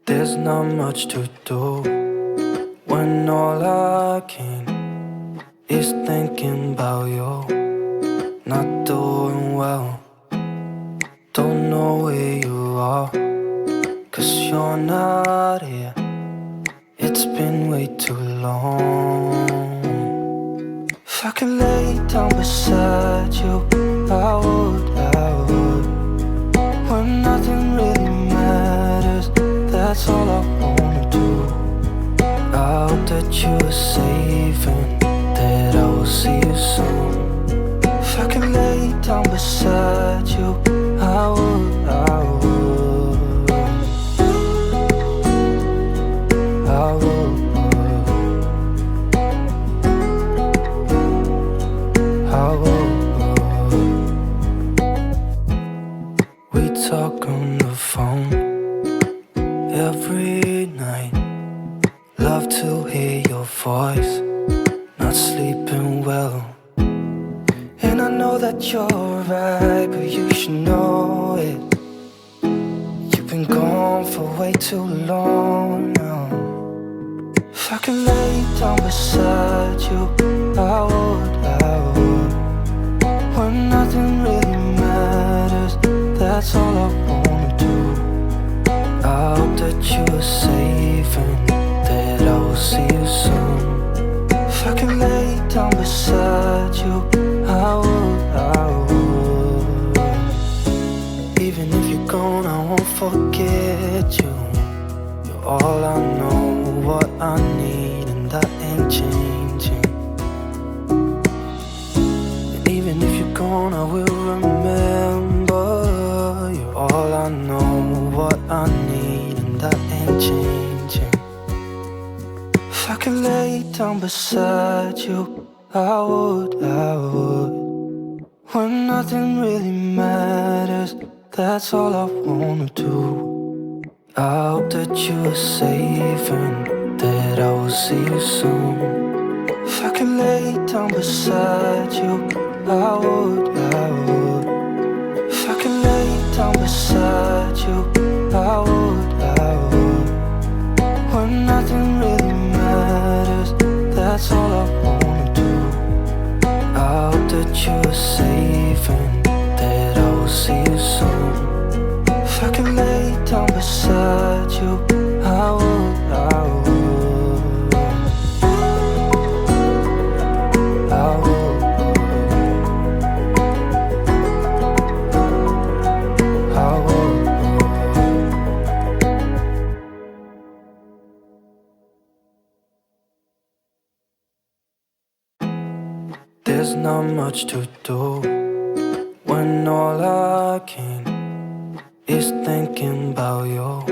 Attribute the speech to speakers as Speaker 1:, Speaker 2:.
Speaker 1: There's not much to do when all I can is thinking about you. Not doing well, don't know where you are, 'cause you're not here. It's been way too long. If I could lay down beside you, I would, when nothing really matters. That's all I wanna do. I hope that you are safe and that I will see you soon. If I could lay down beside you, I would, I would, I would, I would. We talk on the phone every night. Love to hear your voice, not sleeping well. And I know that you're right, but you should know it. You've been gone for way too long now. If I could lay down beside you, I would, I would. When nothing really matters, that's all I wanna do. I hope that you are safe and that I will see you soon. If I could lay down beside you, I would, I would. Even if you're gone, I won't forget you. You're all I know, what I need, and that ain't changing. And even if you're gone, I will remember. You're all I know, what I need, and that ain't changing. If I could lay down beside you, I would, I would. When nothing really matters, that's all I wanna do. I hope that you are safe and that I will see you soon. If I could lay down beside you, I would, I would. If I could lay down beside you, I would, I would. When nothing really matters, that's all I wanna do. I hope that you are safe and that I will see you soon. If I could lay down beside you, I would, I would, I would, I would. There's not much to do when all I can is thinking about you.